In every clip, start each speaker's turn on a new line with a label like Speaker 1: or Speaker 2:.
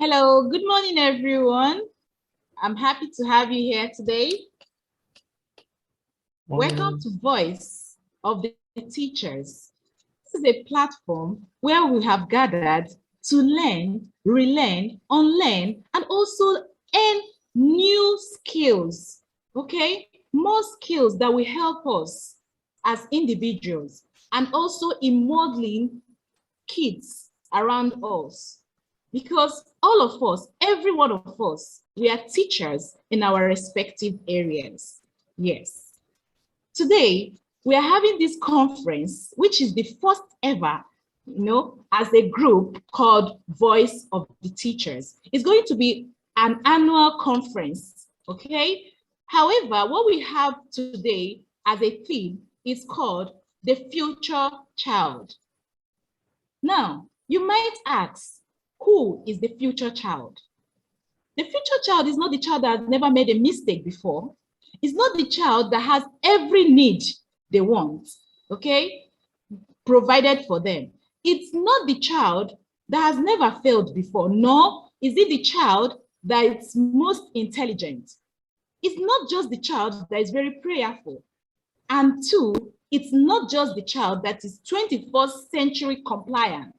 Speaker 1: Hello, good morning, everyone. I'm happy to have you here today. Welcome to Voice of the Teachers. This is a platform where we have gathered to learn, relearn, unlearn, and also earn new skills, okay? More skills that will help us as individuals and also in modeling kids around us. Because all of us, every one of us, we are teachers in our respective areas. Yes. Today, we are having this conference, which is the first ever, as a group called Voice of the Teachers. It's going to be an annual conference, okay? However, what we have today as a theme is called the future child. Now, you might ask, who is the future child? The future child is not the child that has never made a mistake before. It's not the child that has every need they want, okay, provided for them. It's not the child that has never failed before, nor is it the child that is most intelligent. It's not just the child that is very prayerful. And two, it's not just the child that is 21st century compliant.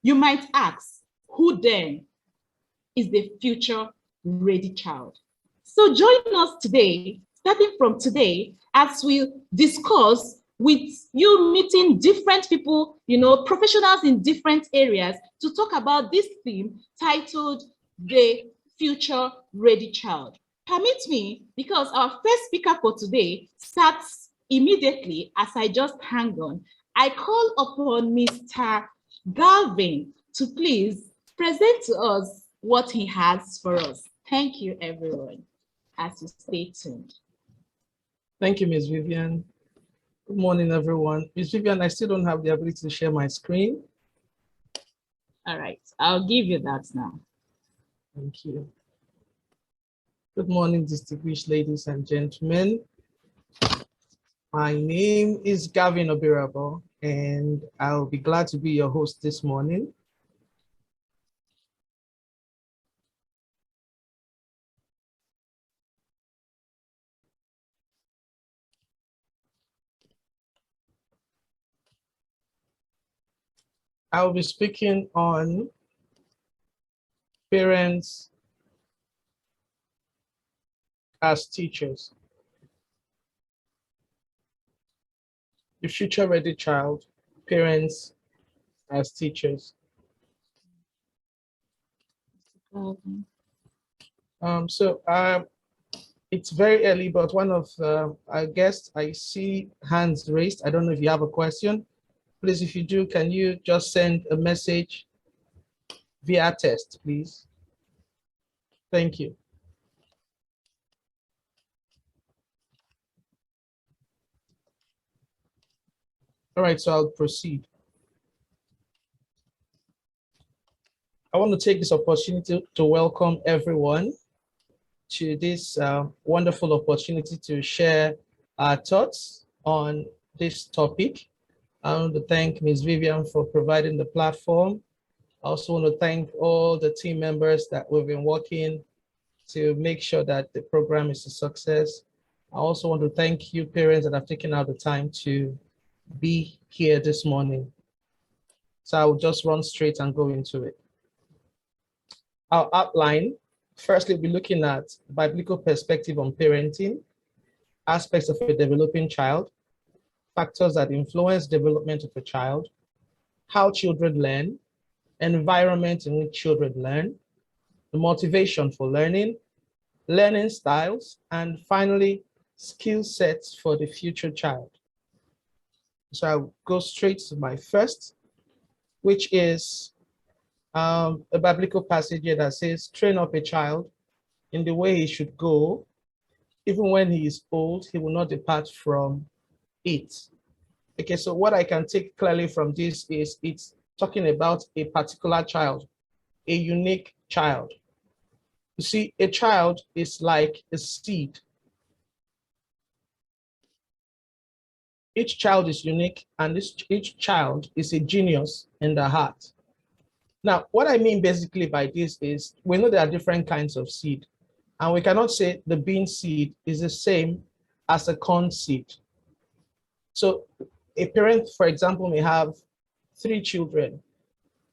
Speaker 1: You might ask, who then is the future ready child? So join us today, starting from today, as we discuss with you meeting different people, professionals in different areas to talk about this theme titled The Future Ready Child. Permit me, because our first speaker for today starts immediately as I just hang on, I call upon Mr. Galvin to please present to us what he has for us. Thank you, everyone, as you stay tuned.
Speaker 2: Thank you, Ms. Vivian. Good morning, everyone. Ms. Vivian, I still don't have the ability to share my screen.
Speaker 1: All right, I'll give you that now.
Speaker 2: Thank you. Good morning, distinguished ladies and gentlemen. My name is Gavin Obirabo, and I'll be glad to be your host this morning. I'll be speaking on parents as teachers. The future ready child, parents as teachers. It's very early, but one of our guests, I see hands raised. I don't know if you have a question. Please, if you do, can you just send a message via text, please? Thank you. All right, so I'll proceed. I want to take this opportunity to welcome everyone to this wonderful opportunity to share our thoughts on this topic. I want to thank Ms. Vivian for providing the platform. I also want to thank all the team members that we've been working to make sure that the program is a success. I also want to thank you parents that have taken out the time to be here this morning. So I'll just run straight and go into it. Our outline, firstly, we'll be looking at biblical perspective on parenting, aspects of a developing child, factors that influence development of a child, how children learn, environment in which children learn, the motivation for learning, learning styles, and finally, skill sets for the future child. So I'll go straight to my first, which is a biblical passage here that says, train up a child in the way he should go. Even when he is old, he will not depart from it. Okay, so what I can take clearly from this is it's talking about a particular child, a unique child. You see, a child is like a seed. Each child is unique, and each child is a genius in the heart. Now, what I mean basically by this is we know there are different kinds of seed, and we cannot say the bean seed is the same as a corn seed. So a parent, for example, may have 3 children.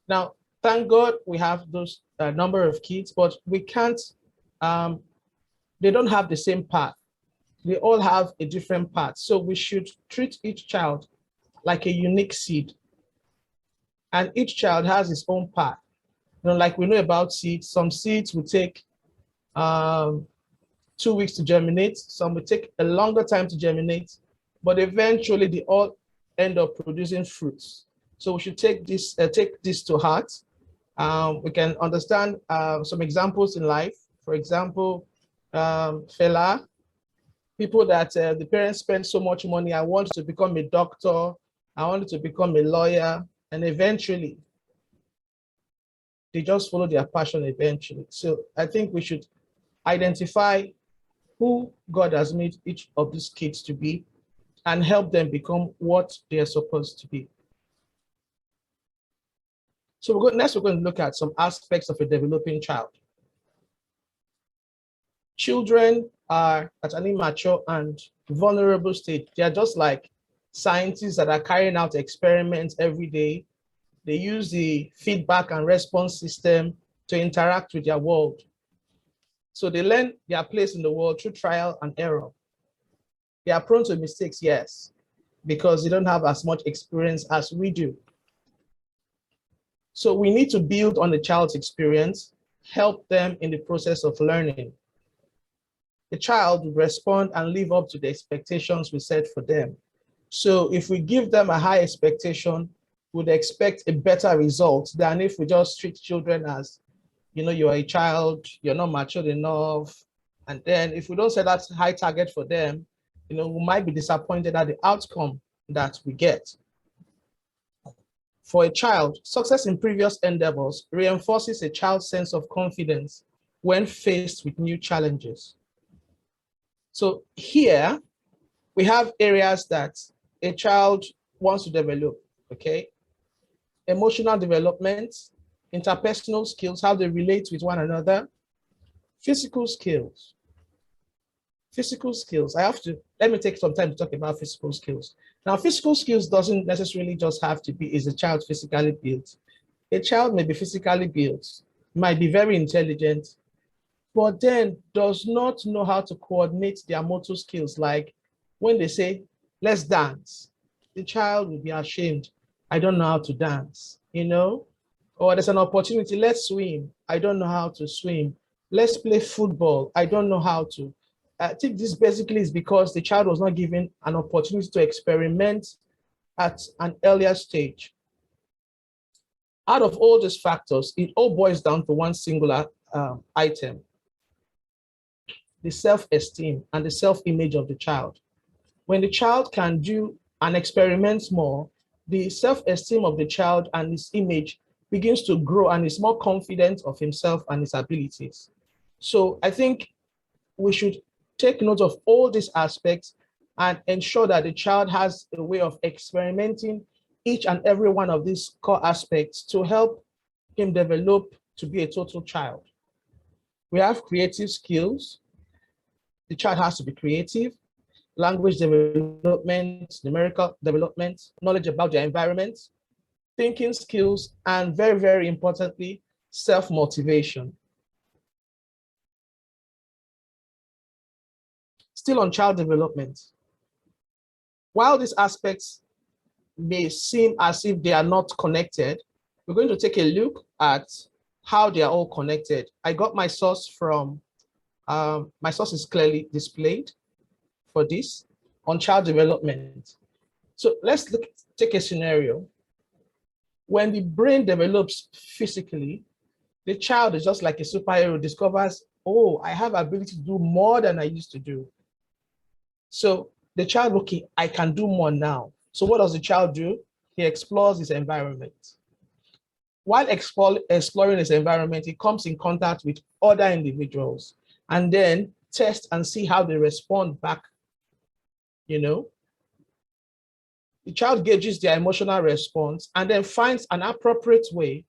Speaker 2: Now, thank God we have those number of kids, but we can't, they don't have the same path. They all have a different path. So we should treat each child like a unique seed. And each child has its own path. You know, like we know about seeds, some seeds will take 2 weeks to germinate, some will take a longer time to germinate, but eventually they all end up producing fruits. So we should take this to heart. We can understand some examples in life. For example, Fela, people that the parents spend so much money. I want to become a doctor. I wanted to become a lawyer. And eventually, they just follow their passion eventually. So I think we should identify who God has made each of these kids to be and help them become what they are supposed to be. So next we're going to look at some aspects of a developing child. Children are at an immature and vulnerable stage. They are just like scientists that are carrying out experiments every day. They use the feedback and response system to interact with their world. So they learn their place in the world through trial and error. They are prone to mistakes, yes, because they don't have as much experience as we do. So we need to build on the child's experience, help them in the process of learning. The child will respond and live up to the expectations we set for them. So if we give them a high expectation, we'd expect a better result than if we just treat children as, you know, you're a child, you're not matured enough. And then if we don't set that high target for them, you know, we might be disappointed at the outcome that we get. For a child, success in previous endeavors reinforces a child's sense of confidence when faced with new challenges. So here we have areas that a child wants to develop, okay? Emotional development, interpersonal skills, how they relate with one another, physical skills. Physical skills, let me take some time to talk about physical skills. Now, physical skills doesn't necessarily just have to be, is a child physically built? A child may be physically built, might be very intelligent, but then does not know how to coordinate their motor skills. Like when they say, let's dance, the child will be ashamed. I don't know how to dance, you know? Or there's an opportunity, let's swim. I don't know how to swim. Let's play football. I don't know how to. I think this basically is because the child was not given an opportunity to experiment at an earlier stage. Out of all these factors, it all boils down to one singular item: the self-esteem and the self-image of the child. When the child can do and experiment more, the self-esteem of the child and his image begins to grow and is more confident of himself and his abilities. So I think we should take note of all these aspects and ensure that the child has a way of experimenting each and every one of these core aspects to help him develop to be a total child. We have creative skills. The child has to be creative. Language development, numerical development, knowledge about their environment, thinking skills, and very, very importantly, self-motivation. Still on child development, while these aspects may seem as if they are not connected, we're going to take a look at how they are all connected. I got my source from, my source is clearly displayed for this on child development. So let's take a scenario. When the brain develops physically, the child is just like a superhero, discovers, oh, I have ability to do more than I used to do. So the child, okay, I can do more now. So what does the child do? He explores his environment. While exploring his environment, he comes in contact with other individuals and then test and see how they respond back, you know. The child gauges their emotional response and then finds an appropriate way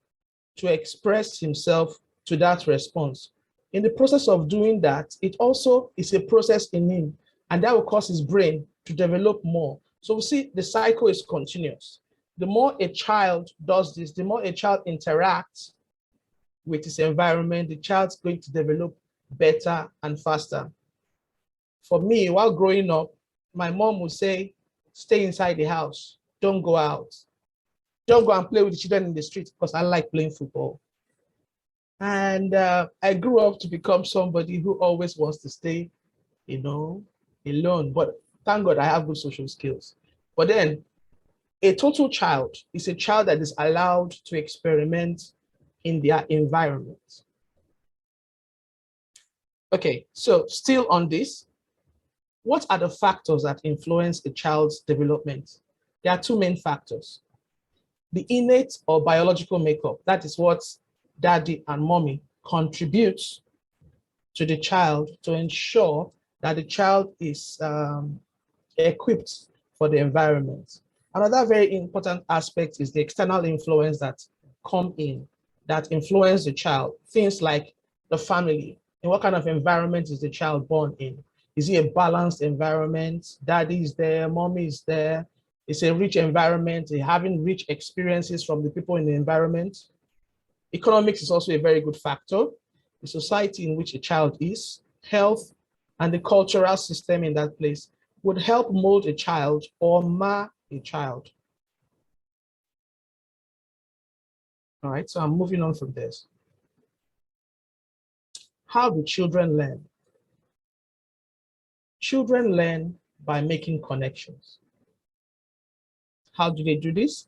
Speaker 2: to express himself to that response. In the process of doing that, it also is a process in him, and that will cause his brain to develop more. So we see the cycle is continuous. The more a child does this, the more a child interacts with his environment, the child's going to develop better and faster. For me, while growing up, my mom would say, stay inside the house, don't go out. Don't go and play with the children in the street because I like playing football. And I grew up to become somebody who always wants to stay, alone. But thank God I have good social skills. But then a total child is a child that is allowed to experiment in their environment. Okay, so still on this, what are the factors that influence a child's development? There are two main factors. The innate or biological makeup, that is what daddy and mommy contributes to the child to ensure that the child is equipped for the environment. Another very important aspect is the external influence that come in, that influence the child. Things like the family. In what kind of environment is the child born in? Is it a balanced environment? Daddy is there, mommy is there. It's a rich environment, having rich experiences from the people in the environment. Economics is also a very good factor. The society in which a child is, health, and the cultural system in that place would help mold a child or mar a child. All right, so I'm moving on from this. How do children learn? Children learn by making connections. How do they do this?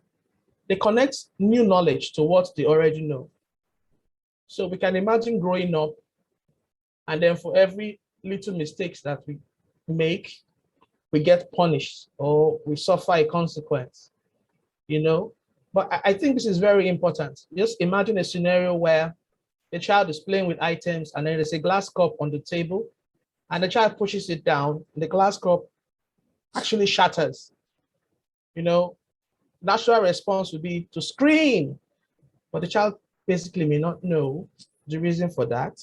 Speaker 2: They connect new knowledge to what they already know. So we can imagine growing up, and then for every little mistakes that we make, we get punished or we suffer a consequence, But I think this is very important. Just imagine a scenario where the child is playing with items and then there's a glass cup on the table and the child pushes it down, and the glass cup actually shatters. Natural response would be to scream, but the child basically may not know the reason for that.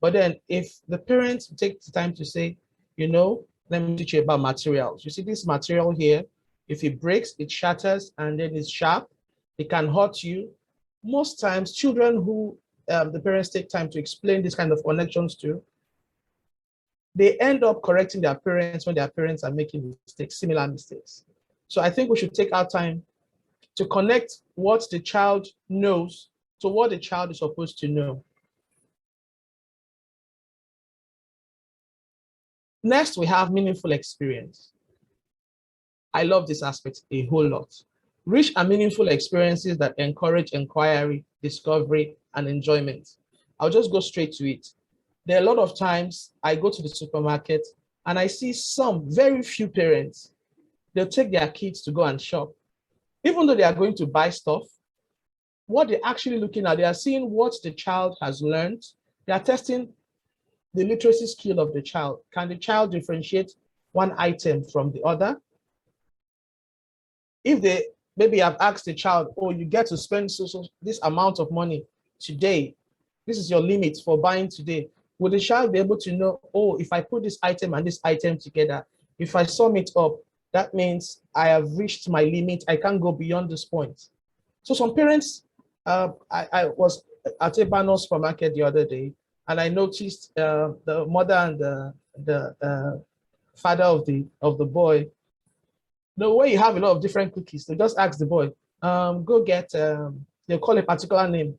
Speaker 2: But then if the parents take the time to say, let me teach you about materials. You see this material here, if it breaks, it shatters, and then it's sharp, it can hurt you. Most times, children who the parents take time to explain this kind of connections to, they end up correcting their parents when their parents are making mistakes, similar mistakes. So I think we should take our time to connect what the child knows to what the child is supposed to know. Next, we have meaningful experience. I love this aspect a whole lot. Rich and meaningful experiences that encourage inquiry, discovery, and enjoyment. I'll just go straight to it. There are a lot of times I go to the supermarket and I see some very few parents, they'll take their kids to go and shop. Even though they are going to buy stuff, what they're actually looking at, they are seeing what the child has learned. They are testing the literacy skill of the child. Can the child differentiate one item from the other? If they maybe have asked the child, oh, you get to spend this amount of money today, this is your limit for buying today, will the child be able to know, oh, if I put this item and this item together, if I sum it up, that means I have reached my limit, I can't go beyond this point. So some parents, I was at a Banner supermarket the other day, and I noticed the mother and the father of the boy, the way you have a lot of different cookies, they just ask the boy, go get, they'll call a particular name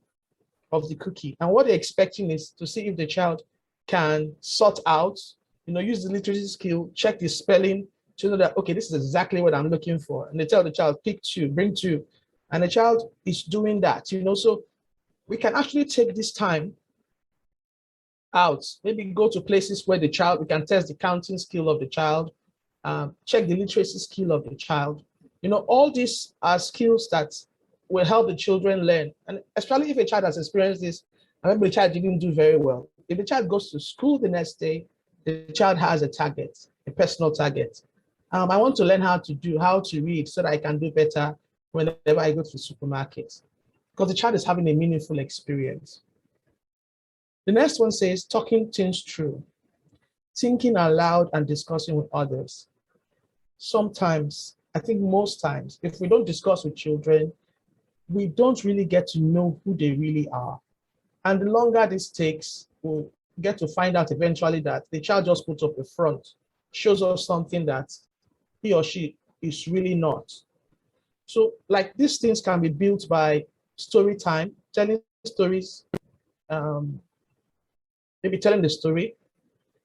Speaker 2: of the cookie. And what they're expecting is to see if the child can sort out, use the literacy skill, check the spelling to know that, okay, this is exactly what I'm looking for. And they tell the child, pick two, bring two. And the child is doing that, so we can actually take this time out, maybe go to places where we can test the counting skill of the child, check the literacy skill of the child. All these are skills that will help the children learn. And especially if a child has experienced this, and maybe the child didn't do very well. If the child goes to school the next day, the child has a target, a personal target. I want to learn how to read so that I can do better whenever I go to the supermarket. because the child is having a meaningful experience. The next one says talking things through, thinking aloud and discussing with others. Sometimes, I think most times, if we don't discuss with children, we don't really get to know who they really are. And the longer this takes, we'll get to find out eventually that the child just puts up a front, shows us something that he or she is really not. So like these things can be built by story time, telling stories, maybe telling the story,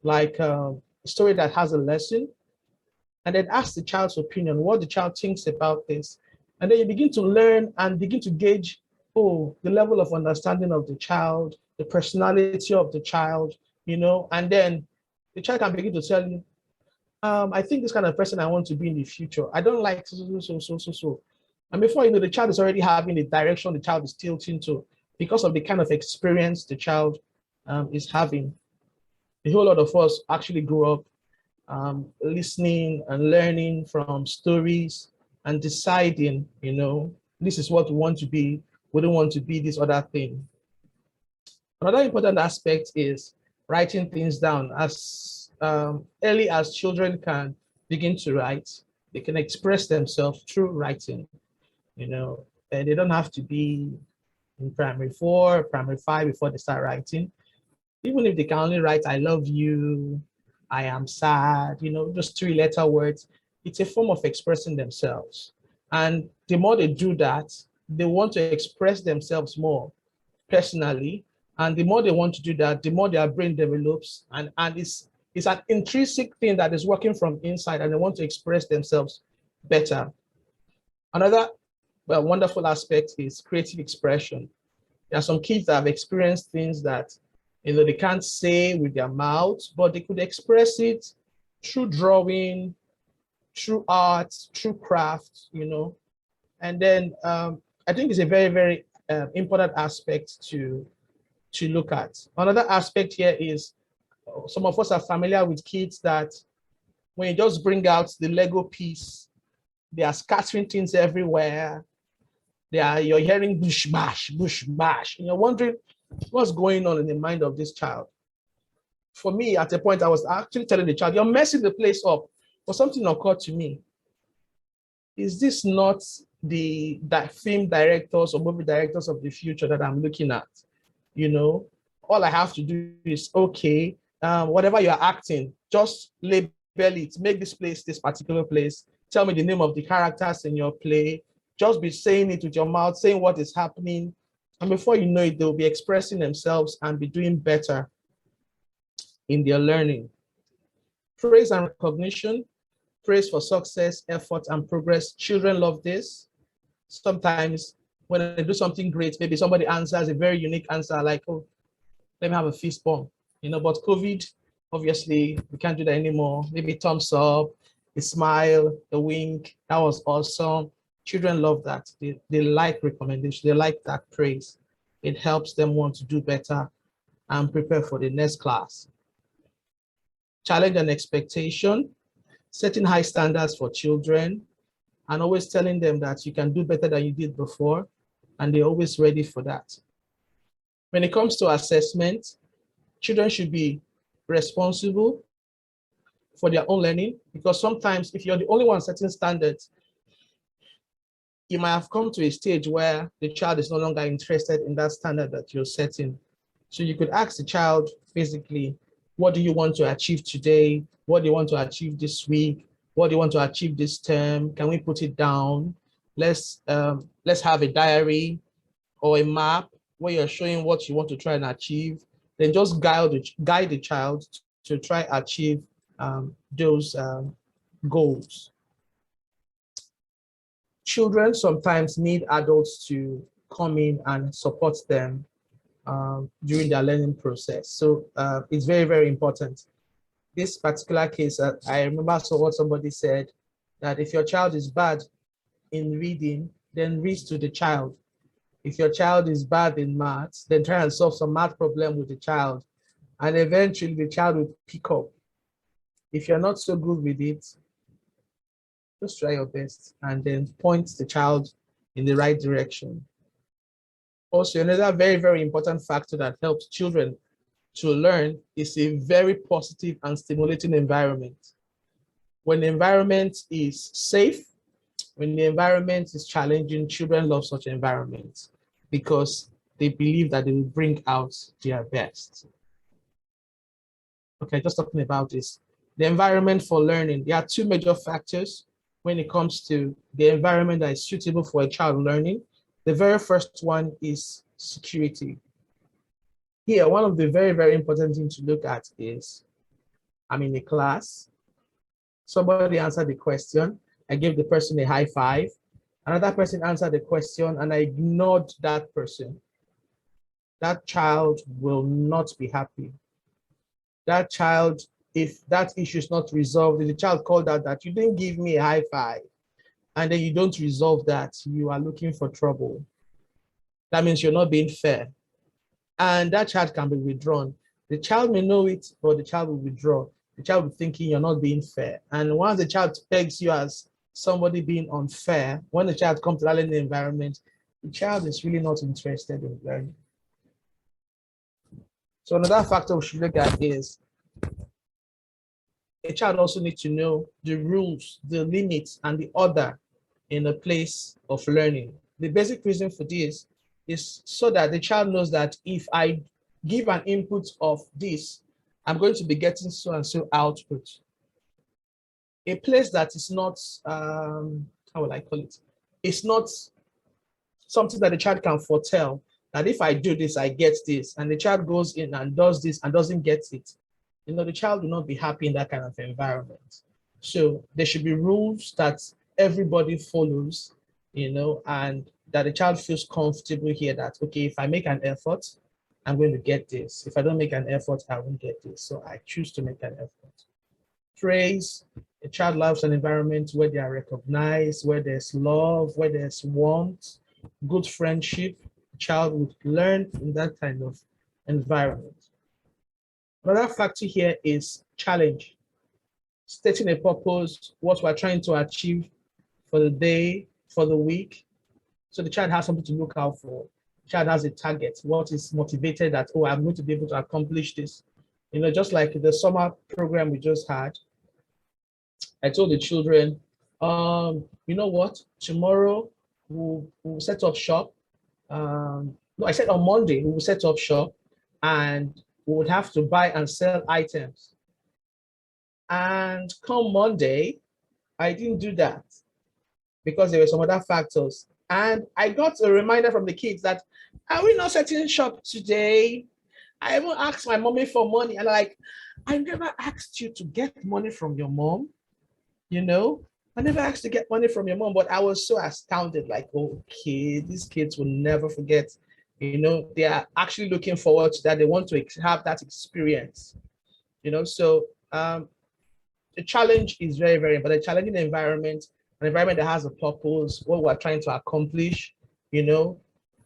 Speaker 2: like a story that has a lesson, and then ask the child's opinion, what the child thinks about this. And then you begin to learn and begin to gauge, oh, the level of understanding of the child, the personality of the child, and then the child can begin to tell you, I think this kind of person I want to be in the future. I don't like so. And before you know, the child is already having the direction the child is tilting to because of the kind of experience the child is having. A whole lot of us actually grew up listening and learning from stories and deciding, this is what we want to be. We don't want to be this other thing. Another important aspect is writing things down. As early as children can begin to write, they can express themselves through writing, and they don't have to be in primary 4, primary 5 before they start writing. Even if they can only write, I love you, I am sad, just 3-letter words, it's a form of expressing themselves. And the more they do that, they want to express themselves more personally. And the more they want to do that, the more their brain develops. And it's an intrinsic thing that is working from inside, and they want to express themselves better. Another wonderful aspect is creative expression. There are some kids that have experienced things that they can't say with their mouths, but they could express it through drawing, through art, through craft, And then I think it's a very, very important aspect to look at. Another aspect here is some of us are familiar with kids that when you just bring out the Lego piece, they are scattering things everywhere. You're hearing bush bash, and you're wondering what's going on in the mind of this child. For me, at a point, I was actually telling the child, you're messing the place up. But something occurred to me. Is this not the film directors or movie directors of the future that I'm looking at? All I have to do is, okay, whatever you're acting, just label it, make this place this particular place. Tell me the name of the characters in your play. Just be saying it with your mouth, saying what is happening. And before you know it, they'll be expressing themselves and be doing better in their learning. Praise and recognition, praise for success, effort, and progress. Children love this. Sometimes when they do something great, maybe somebody answers a very unique answer like, oh, let me have a fist bump. But COVID, obviously, we can't do that anymore. Maybe thumbs up, a smile, a wink. That was awesome. Children love that. They like recommendation. They like that praise. It helps them want to do better and prepare for the next class. Challenge and expectation, setting high standards for children and always telling them that you can do better than you did before, and they're always ready for that. When it comes to assessment, children should be responsible for their own learning, because sometimes if you're the only one setting standards, you might have come to a stage where the child is no longer interested in that standard that you're setting. So you could ask the child, basically, what do you want to achieve today? What do you want to achieve this week? What do you want to achieve this term? Can we put it down? Let's have a diary or a map where you're showing what you want to try and achieve. Then just guide the child to try achieve those goals. Children sometimes need adults to come in and support them during their learning process. So it's very, very important. This particular case, I remember what somebody said, that if your child is bad in reading, then read to the child. If your child is bad in maths, then try and solve some math problem with the child. And eventually the child will pick up. If you're not so good with it, just try your best and then point the child in the right direction. Also, another very, very important factor that helps children to learn is a very positive and stimulating environment. When the environment is safe, when the environment is challenging, children love such environments because they believe that they will bring out their best. Okay, just talking about this. The environment for learning. There are two major factors when it comes to the environment that is suitable for a child learning. The very first one is security. Here, one of the very, very important things to look at is, I'm in a class, somebody answered the question, I gave the person a high five, another person answered the question and I ignored that person. That child will not be happy. That child, if that issue is not resolved, if the child called out that you didn't give me a high five, and then you don't resolve that, you are looking for trouble. That means you're not being fair. And that child can be withdrawn. The child may know it, but the child will withdraw. The child will be thinking you're not being fair. And once the child pegs you as somebody being unfair, when the child comes to that learning environment, the child is really not interested in learning. So another factor we should look at is a child also needs to know the rules, the limits, and the order in a place of learning. The basic reason for this is so that the child knows that if I give an input of this, I'm going to be getting so and so output. A place that is not, how will I call it? It's not something that the child can foretell, that if I do this, I get this, and the child goes in and does this and doesn't get it. You know, the child will not be happy in that kind of environment. So there should be rules that everybody follows, you know, and that the child feels comfortable here that, okay, if I make an effort, I'm going to get this. If I don't make an effort, I won't get this. So I choose to make an effort. Praise. A child loves an environment where they are recognized, where there's love, where there's warmth, good friendship. A child would learn in that kind of environment. Another factor here is challenge. Stating a purpose, what we're trying to achieve for the day, for the week. So the child has something to look out for. The child has a target. What is motivated that, oh, I'm going to be able to accomplish this. You know, just like the summer program we just had, I told the children, you know what, tomorrow we'll set up shop. No, I said on Monday we will set up shop and we would have to buy and sell items. And come Monday, I didn't do that because there were some other factors. And I got a reminder from the kids that, are we not setting shop today? I even asked my mommy for money. And like, I never asked you to get money from your mom. You know, I never asked to get money from your mom, but I was so astounded, like, okay, these kids will never forget. You know, they are actually looking forward to that. They want to have that experience, you know. So the challenge is very, very important. A challenging environment, an environment that has a purpose, what we're trying to accomplish, you know,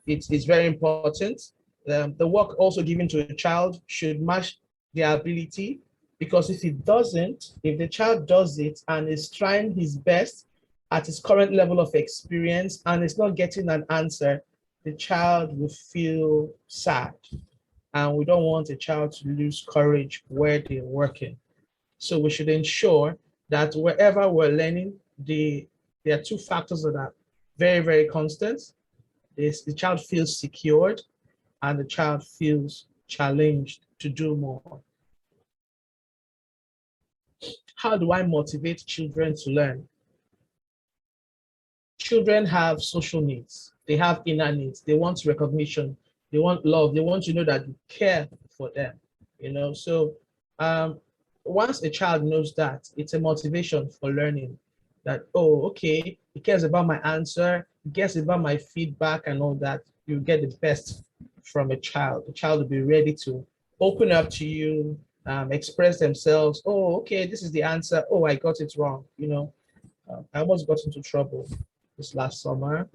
Speaker 2: it's very important. The work also given to a child should match their ability, because if it doesn't, if the child does it and is trying his best at his current level of experience and is not getting an answer, the child will feel sad. And we don't want a child to lose courage where they're working. So we should ensure that wherever we're learning, there are two factors that are very, very constant. The child feels secured and the child feels challenged to do more. How do I motivate children to learn? Children have social needs. They have inner needs. They want recognition. They want love. They want to know that you care for them. You know, so once a child knows that, it's a motivation for learning. That, oh, okay, he cares about my answer, he cares about my feedback and all that. You get the best from a child. The child will be ready to open up to you, express themselves. Oh, okay, this is the answer. Oh, I got it wrong. You know, I almost got into trouble this last summer.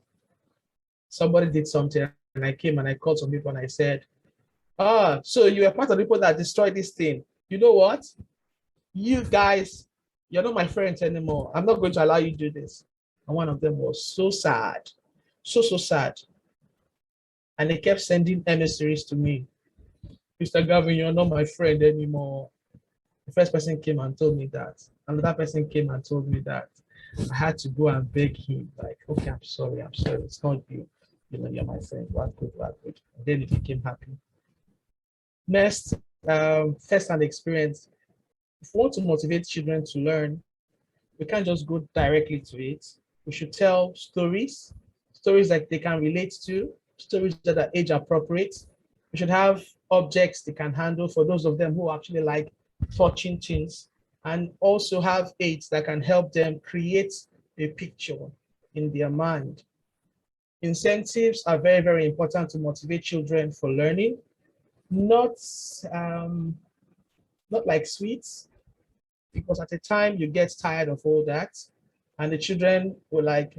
Speaker 2: Somebody did something and I came and I called some people and I said, so you were part of the people that destroyed this thing. You know what? You guys, you're not my friends anymore. I'm not going to allow you to do this. And one of them was so sad, so sad. And they kept sending emissaries to me. Mr. Gavin, you're not my friend anymore. The first person came and told me that. Another person came and told me that. I had to go and beg him, like, okay, I'm sorry, it's not you. You know, you're my friend. What good, what good. And then he became happy. Next, first-hand experience. If we want to motivate children to learn, we can't just go directly to it. We should tell stories, stories that they can relate to, stories that are age appropriate. We should have objects they can handle for those of them who actually like touching things, and also have aids that can help them create a picture in their mind. Incentives are very, very important to motivate children for learning. Not like sweets, because at a time you get tired of all that, and the children were like,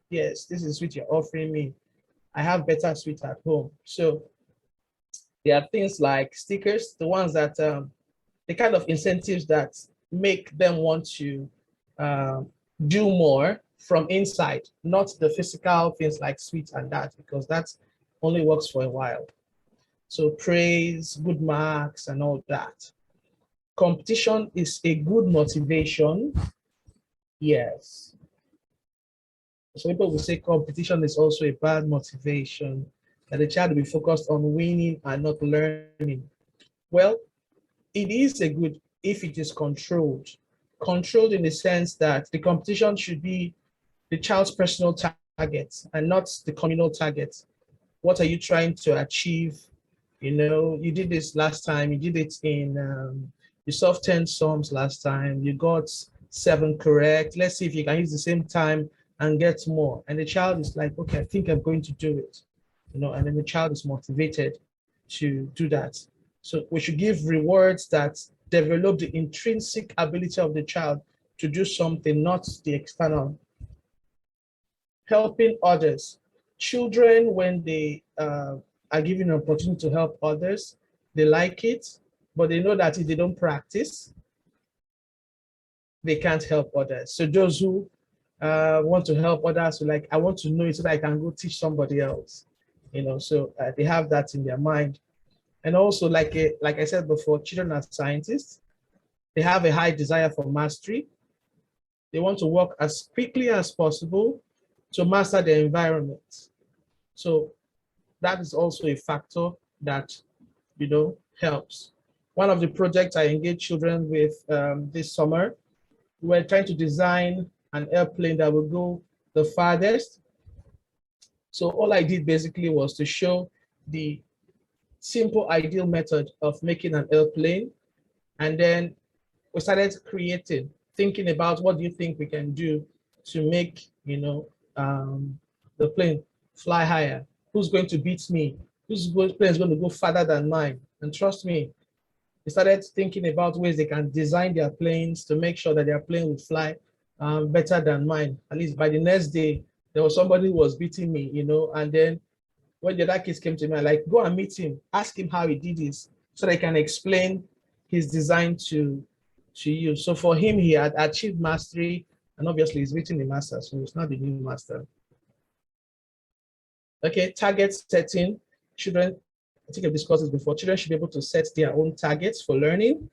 Speaker 2: yes, this is sweet you're offering me. I have better sweets at home. So there are things like stickers, the ones that, the kind of incentives that make them want to do more from inside, not the physical things like sweets and that, because that only works for a while. So praise, good marks, and all that. Competition is a good motivation. Yes. So people will say competition is also a bad motivation, that the child will be focused on winning and not learning. Well, it is a good if it is controlled. Controlled in the sense that the competition should be the child's personal target and not the communal target. What are you trying to achieve? You know, you did this last time, you did it in, you solved 10 sums last time, you got 7 correct. Let's see if you can use the same time and get more. And the child is like, okay, I think I'm going to do it. You know, and then the child is motivated to do that. So we should give rewards that develop the intrinsic ability of the child to do something, not the external. Helping others. Children, when they are given an opportunity to help others, they like it, but they know that if they don't practice, they can't help others. So those who want to help others, like, I want to know it so that I can go teach somebody else. You know, so they have that in their mind. And also, like I said before, children are scientists. They have a high desire for mastery. They want to work as quickly as possible to master the environment. So that is also a factor that, you know, helps. One of the projects I engaged children with this summer, we're trying to design an airplane that will go the farthest. So all I did basically was to show the simple ideal method of making an airplane. And then we started thinking about what do you think we can do to make, you know, the plane fly higher? Who's going to beat me? Whose plane is going to go farther than mine? And trust me, we started thinking about ways they can design their planes to make sure that their plane would fly better than mine. At least by the next day, there was somebody who was beating me, you know, and then when the other kids came to me, I like, go and meet him, ask him how he did this, so that I can explain his design to you. So for him, he had achieved mastery, and obviously he's reaching the master, so it's not the new master. Okay, target setting. Children, I think I've discussed this before, children should be able to set their own targets for learning.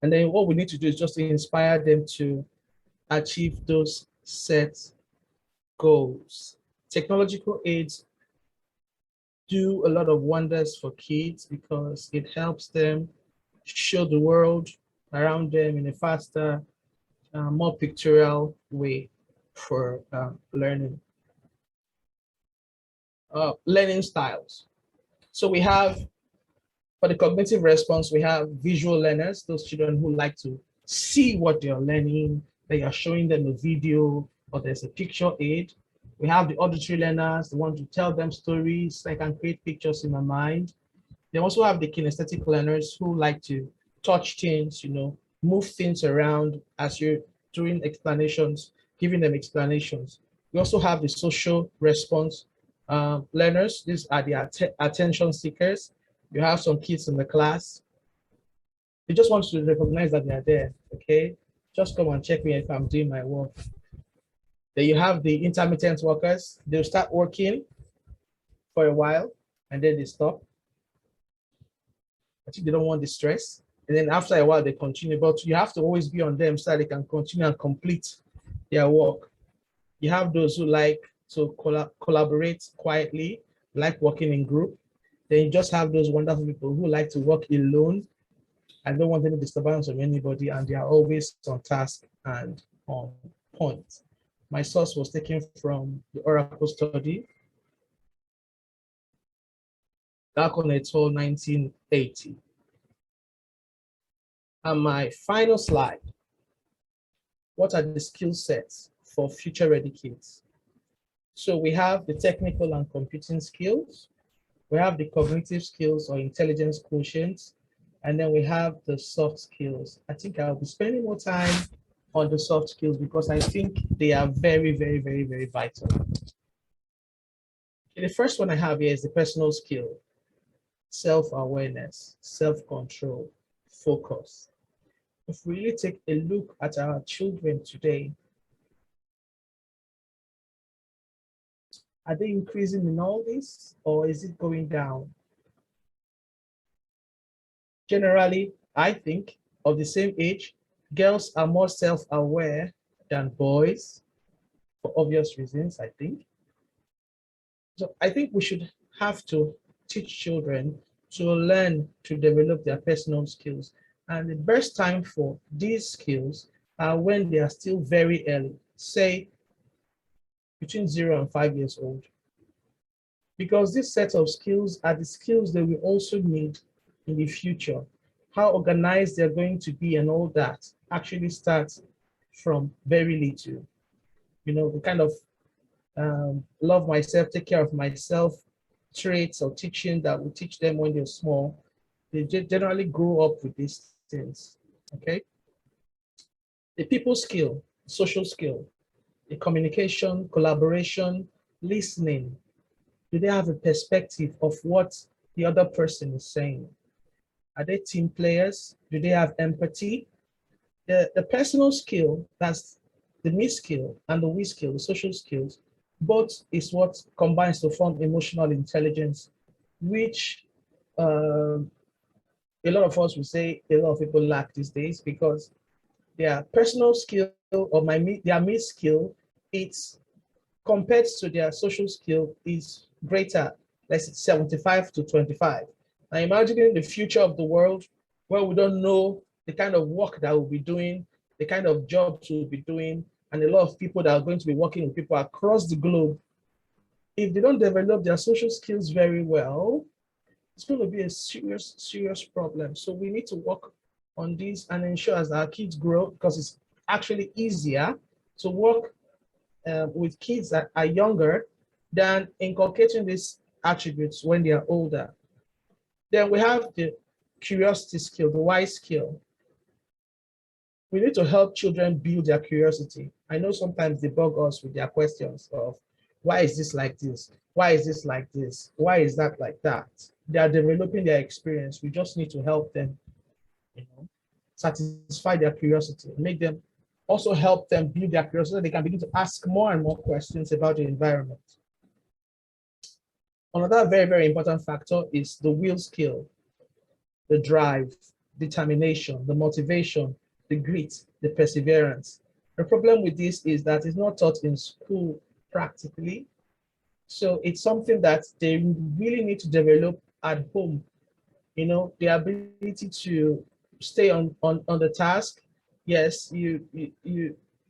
Speaker 2: And then what we need to do is just to inspire them to achieve those set goals. Technological aids do a lot of wonders for kids because it helps them show the world around them in a faster, more pictorial way for learning. Learning styles. So we have, for the cognitive response, we have visual learners, those children who like to see what they're learning, that you're showing them a video or there's a picture aid. We have the auditory learners, the ones to tell them stories, I can create pictures in my mind. They also have the kinesthetic learners who like to touch things, you know, move things around as you're doing explanations, giving them explanations. We also have the social response learners. These are the attention seekers. You have some kids in the class. They just want to recognize that they're there, okay? Just come and check me if I'm doing my work. Then you have the intermittent workers. They'll start working for a while and then they stop. I think they don't want the stress. And then after a while, they continue. But you have to always be on them so that they can continue and complete their work. You have those who like to collaborate quietly, like working in group. Then you just have those wonderful people who like to work alone. I don't want any disturbance from anybody, and they are always on task and on point. My source was taken from the Oracle study, Gakon et al. 1980. And my final slide, what are the skill sets for future ready kids? So we have the technical and computing skills, we have the cognitive skills or intelligence quotients, and then we have the soft skills. I think I'll be spending more time on the soft skills because I think they are very, very, very, very vital. Okay, the first one I have here is the personal skill, self-awareness, self-control, focus. If we really take a look at our children today, are they increasing in all this or is it going down? Generally, I think of the same age, girls are more self-aware than boys for obvious reasons, I think. So I think we should have to teach children to learn to develop their personal skills. And the best time for these skills are when they are still very early, say between 0 and 5 years old. Because this set of skills are the skills that we also need in the future. How organized they're going to be and all that actually starts from very little. You know, the kind of love myself, take care of myself traits or teaching that we teach them when they're small, they generally grow up with these things, okay? The people skill, social skill, the communication, collaboration, listening. Do they have a perspective of what the other person is saying? Are they team players? Do they have empathy? The personal skill, that's the me skill, and the we skill, the social skills, both is what combines to form emotional intelligence, which a lot of us would say a lot of people lack these days because their personal skill or their me skill, it's compared to their social skill is greater, let's say 75 to 25. Now imagining the future of the world where we don't know the kind of work that we'll be doing, the kind of jobs we'll be doing, and a lot of people that are going to be working with people across the globe. If they don't develop their social skills very well, it's going to be a serious, serious problem. So we need to work on this and ensure as our kids grow, because it's actually easier to work with kids that are younger than inculcating these attributes when they are older. Then we have the curiosity skill, the why skill. We need to help children build their curiosity. I know sometimes they bug us with their questions of, why is this like this? Why is this like this? Why is that like that? They are developing their experience. We just need to help them, you know, satisfy their curiosity, make them also help them build their curiosity so they can begin to ask more and more questions about the environment. Another very, very important factor is the will skill, the drive, determination, the motivation, the grit, the perseverance. The problem with this is that it's not taught in school practically. So it's something that they really need to develop at home. You know, the ability to stay on the task. Yes, you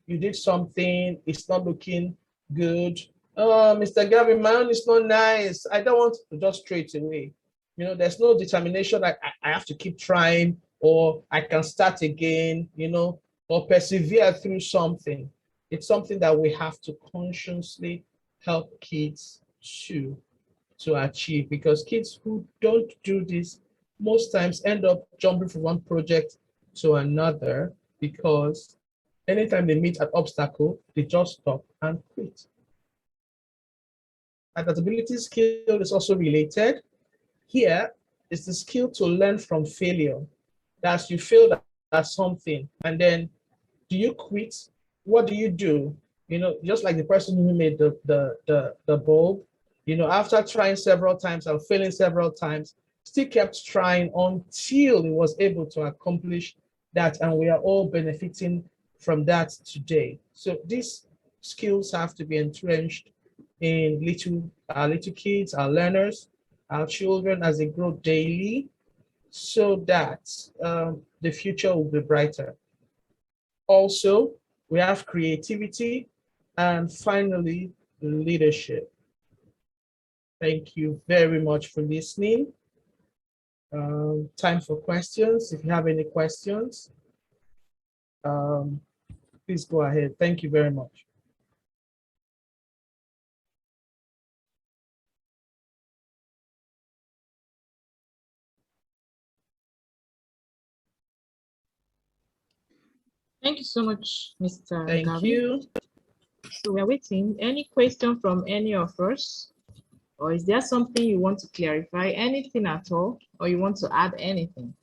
Speaker 2: did something, it's not looking good. Oh, Mr. Gavin, my own is not nice. I don't want to just straight away. You know, there's no determination. I have to keep trying, or I can start again, you know, or persevere through something. It's something that we have to consciously help kids to achieve, because kids who don't do this most times end up jumping from one project to another, because anytime they meet an obstacle, they just stop and quit. Adaptability skill is also related. Here is the skill to learn from failure. That you failed at something, and then do you quit? What do? You know, just like the person who made the bulb, You know, after trying several times and failing several times, still kept trying until he was able to accomplish that. And we are all benefiting from that today. So these skills have to be entrenched in our little kids, our learners, our children as they grow daily, so that the future will be brighter. Also, we have creativity, and finally, leadership. Thank you very much for listening. Time for questions. If you have any questions, please go ahead. Thank you very much.
Speaker 1: Thank you so much, Mr.
Speaker 2: Thank
Speaker 1: Gavin.
Speaker 2: you.
Speaker 1: So we're waiting. Any question from any of us? Or is there something you want to clarify? Anything at all? Or you want to add anything?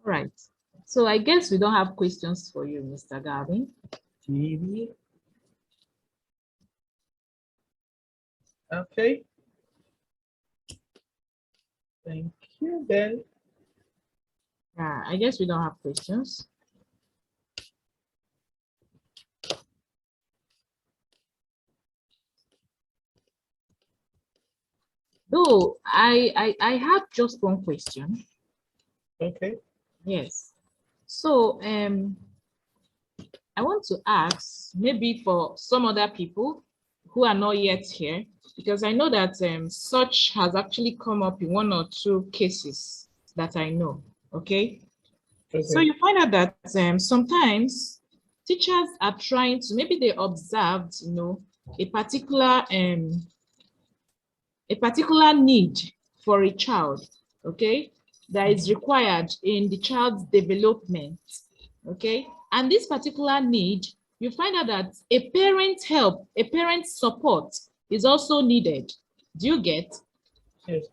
Speaker 1: All right. So I guess we don't have questions for you, Mr. Gavin.
Speaker 2: TV. Okay. Thank you, then.
Speaker 1: I guess we don't have questions. Though I have just one question.
Speaker 2: Okay.
Speaker 1: Yes. So I want to ask, maybe for some other people who are not yet here, because I know that such has actually come up in 1 or 2 cases that I know. Okay. So you find out that sometimes teachers are trying to, maybe they observed, you know, a particular need for a child, okay, that is required in the child's development, okay, and this particular need, you find out that a parent's help, a parent's support is also needed. Do you get?
Speaker 2: Yes.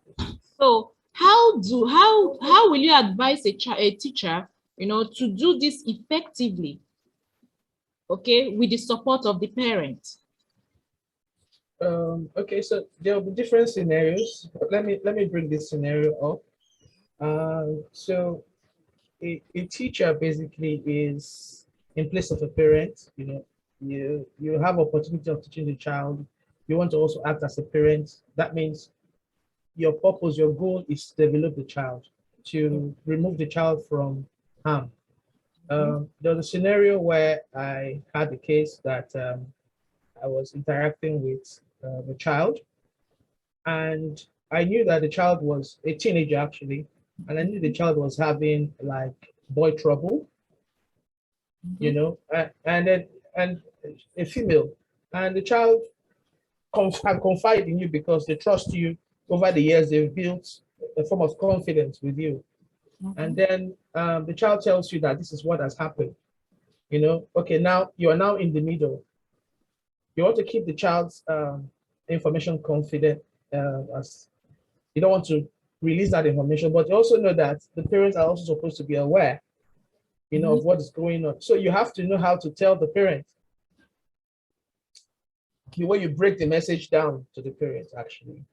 Speaker 1: So how will you advise a teacher, you know, to do this effectively, okay, with the support of the parent?
Speaker 2: Okay, so there will be different scenarios. Let me bring this scenario up. So a teacher basically is in place of a parent. You know, you have opportunity of teaching the child. You want to also act as a parent. That means your purpose, your goal is to develop the child, to remove the child from harm. There was a scenario where I had a case that I was interacting with the child, and I knew that the child was a teenager actually, and I knew the child was having like boy trouble, you know, and a female, and the child had confided in you because they trust you. Over the years, they've built a form of confidence with you, and then the child tells you that this is what has happened. You know, okay, now you are now in the middle. You want to keep the child's information confident, as you don't want to release that information, but you also know that the parents are also supposed to be aware, you know, of what is going on. So you have to know how to tell the parents. The way you break the message down to the parents, actually.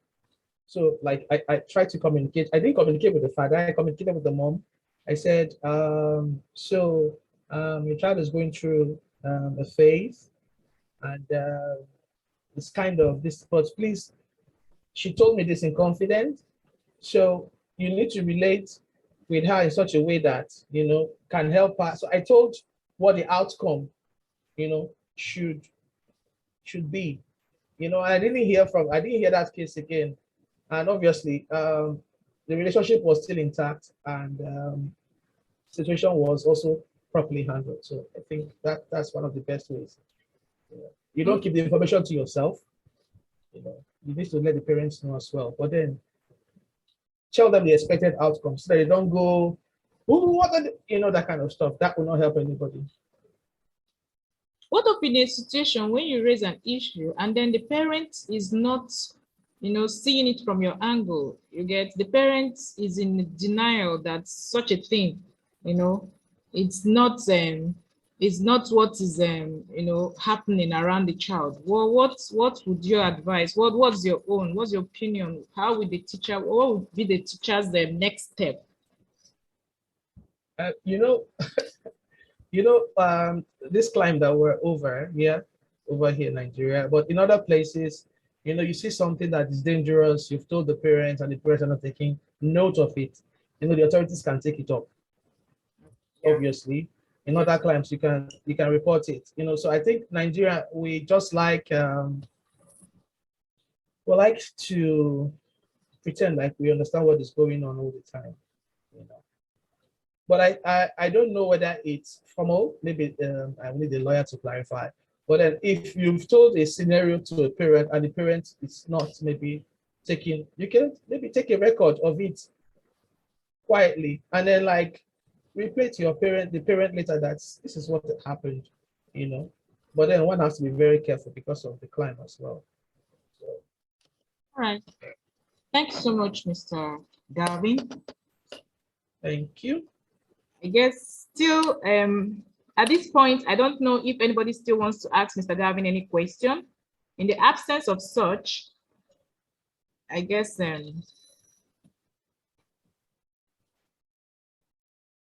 Speaker 2: So like I tried to communicate. I didn't communicate with the father. I communicated with the mom. I said, your child is going through a phase, and it's kind of this, but please, she told me this in confidence. So you need to relate with her in such a way that, you know, can help her. So I told what the outcome, you know, should be. You know, I didn't hear that case again. And obviously, the relationship was still intact, and situation was also properly handled. So I think that's one of the best ways. You don't keep the information to yourself. You know, you need to let the parents know as well. But then tell them the expected outcomes so that they don't go, what are the, you know, that kind of stuff. That will not help anybody.
Speaker 1: What if in a situation when you raise an issue and then the parent is not seeing it from your angle. You get, the parent is in denial that such a thing, it's not what is happening around the child. Well, what would your advice? What's your own? What's your opinion? How would the teacher? What would be the teacher's next step?
Speaker 2: This climb that we're over here in Nigeria, but in other places, you see something that is dangerous, you've told the parents and the parents are not taking note of it. The authorities can take it up. Obviously, in other climes you can report it. So I think Nigeria, we just like we like to pretend like we understand what is going on all the time. But I don't know whether it's formal. Maybe I need a lawyer to clarify. But then if you've told a scenario to a parent and the parent is not maybe taking, you can maybe take a record of it quietly and then like replay to the parent later that this is what happened, But then one has to be very careful because of the climb as well. So.
Speaker 1: All right. Thanks so much, Mr. Gavin.
Speaker 2: Thank you.
Speaker 1: I guess still at this point, I don't know if anybody still wants to ask Mr. Gavin any question. In the absence of such, I guess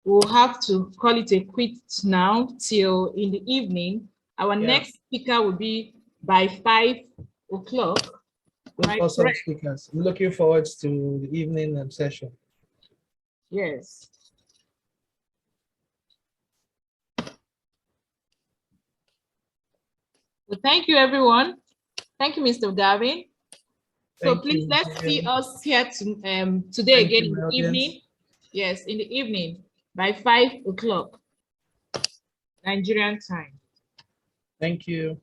Speaker 1: we'll have to call it a quit now till in the evening. Our next speaker will be by 5 o'clock.
Speaker 2: With awesome speakers. I'm looking forward to the evening session.
Speaker 1: Yes. Well, thank you, everyone. Thank you, Mr. Gavin. So please, let's see us here today again in the evening. Yes, in the evening by 5 o'clock Nigerian time.
Speaker 2: Thank you.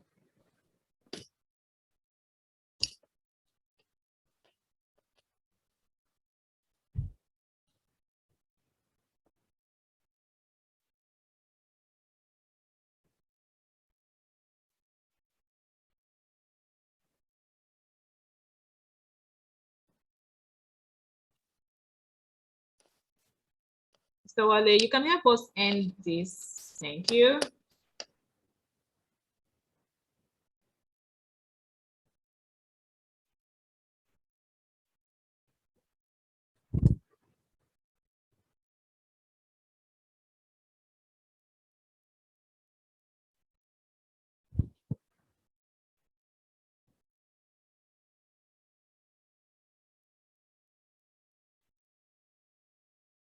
Speaker 1: Mr. Wale, you can help us end this. Thank you.